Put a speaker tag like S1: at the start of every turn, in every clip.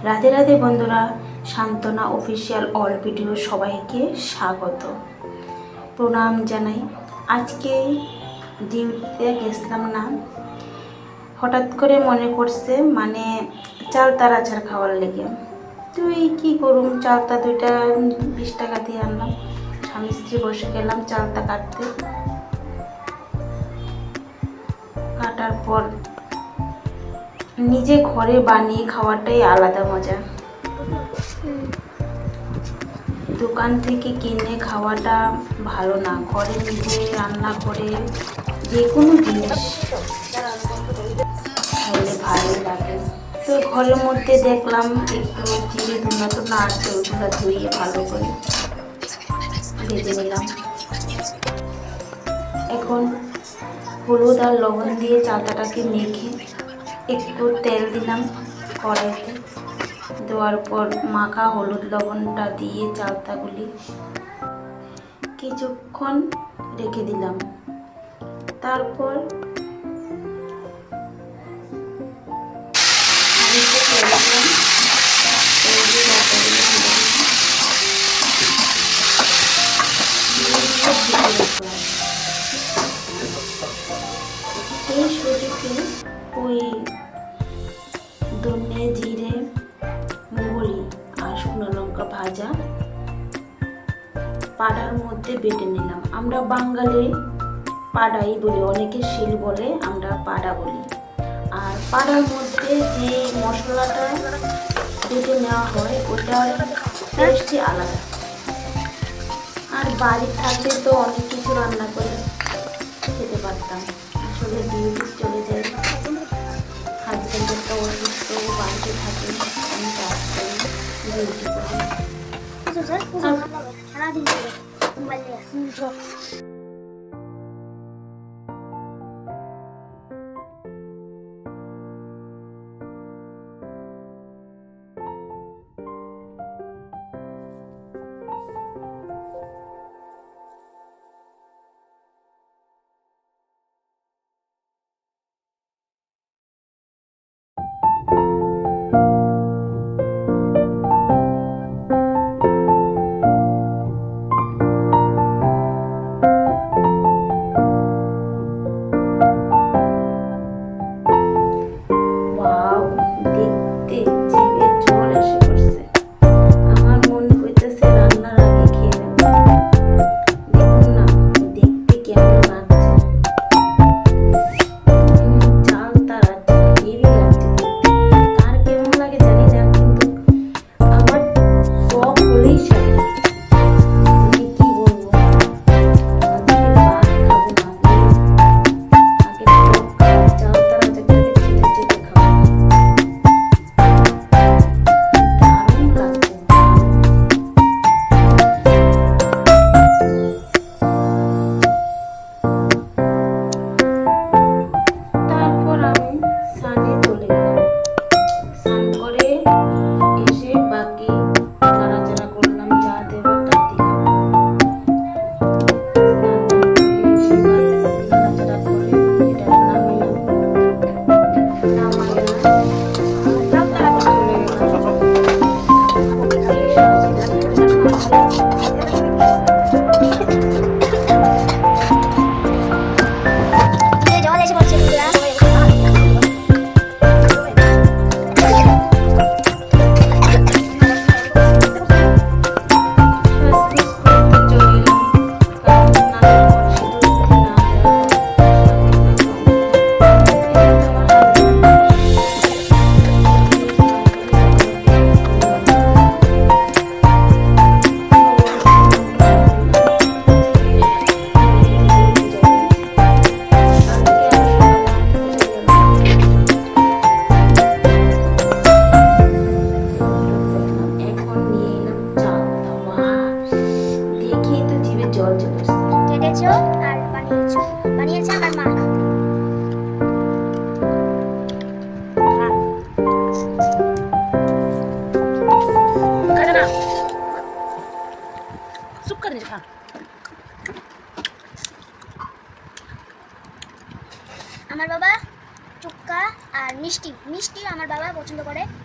S1: রাধে রাধে বন্ধুরা, সান্ত্বনা official all video সবাইকে স্বাগত প্রণাম জানাই। আজকে ডিউটিতে গেছিলাম না, হঠাৎ করে মনে পড়ছে চালতার আচার খাওয়ার লেগে। তুই কি করুম, চালতা দুইটা 20 টাকা দিয়ে আনলাম। স্বামী স্ত্রী বসে গেলাম চালতা কাটার পর নিজে ঘরে বানিয়ে খাওয়াটাই আলাদা মজা। দোকান থেকে কিনে খাওয়াটা ভালো না, ঘরে নিজে রান্না করে যে কোনো জিনিস খাইলে ভালো লাগে। তো ঘরের মধ্যে দেখলাম একটু জিরে ধুনা আছে, ওইগুলো ধুয়ে ভালো করে ভেজে নিলাম। এখন হলুদ আর লবণ দিয়ে চালতাটাকে মেখে একটু তেল দিলাম কড়াইতে, দেওয়ার পর মাখা হলুদ লবণটা দিয়ে চালতাগুলি কিছুক্ষণ রেখে দিলাম। তারপর এই সুজিকে ওই ধনে জিরে মৌরি আর শুকনো লঙ্কা ভাজা পাড়ার মধ্যে বেটে নিলাম। আমরা বাঙালি পাড়াই বলি, অনেকে শিল বলে, আমরা পাড়া বলি। আর পাড়ার মধ্যে যে মশলাটা বেটে নেওয়া হয় ওটার টেস্টই আলাদা। আর বাড়ি থাকলে তো অনেক কিছু রান্না করে খেতে পারতাম, আসলে ডিউটি চলে যাই, হাজব্যান্ডেরটা অসুস্থ, বাড়িতে থাকে, আমি কাজ করি, ডিউটি করি।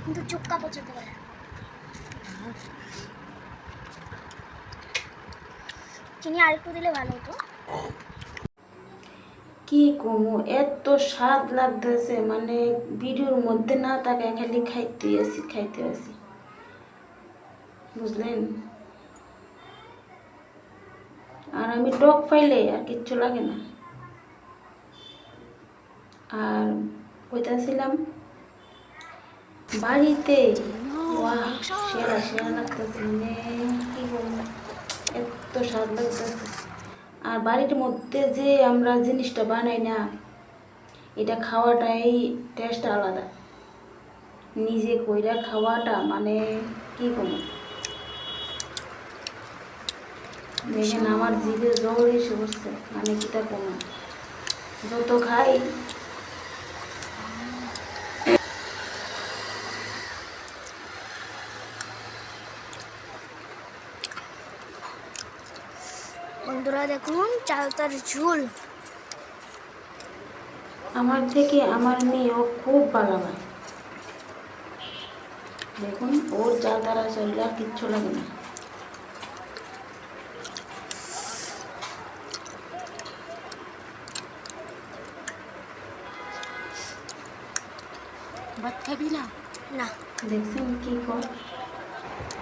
S2: কিন্তু চুক্কা পছন্দ করে। চিনি আরেকটু দিলে ভালো হতো।
S1: কি কমু, এত স্বাদ লাগতেছে, মানে ভিডিওর মধ্যে না তাকায় খালি খাইতে আসি, বুঝলেন। আর আমি টক পাইলে আর কিচ্ছু লাগে না। আর কইতাছিলাম বাড়িতে ওয়াহ সেরা সেরা লাগতেছে, মানে কি বলবো, এত স্বাদ লাগতেছে। আর বাড়ির মধ্যে যে আমরা জিনিসটা বানাই না, এটা খাওয়াটাই টেস্ট আলাদা। নিজে কইরা খাওয়াটা মানে কি বলবো, দেখেন আমার জিভে জল এসে বসছে, মানে কিটা কমা যত খাই।
S2: বন্ধুরা দেখুন চালতার ঝোল।
S1: আমার থেকে আমার মেয়েও খুব ভালো হয়। দেখুন ওর যা দ্বারা চললে আর কিচ্ছু লাগে না।
S2: ভাত খাবি না? না।
S1: দেখছেন কি কর,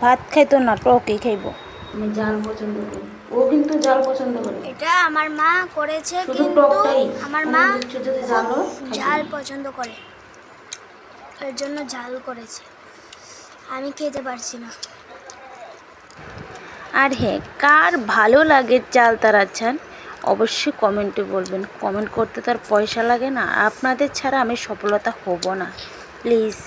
S1: ভাত খাইতো না, টকই খাইব। আমি জাল পছন্দ করি, ও কিন্তু জাল পছন্দ করে।
S2: এটা আমার মা করেছে,
S1: শুধু
S2: কিন্তু
S1: টকটাই,
S2: আমার মা
S1: কিছু যদি জাল হয়
S2: ঝাল পছন্দ করে, এর জন্য ঝাল করেছে। আমি খেতে পারছি না।
S1: আর হ্যাঁ, কার ভালো লাগে চাল তারা চান অবশ্যই কমেন্টে বলবেন। কমেন্ট করতে তার পয়সা লাগে না, আপনাদের ছাড়া আমি সফলতা হব না, প্লিজ।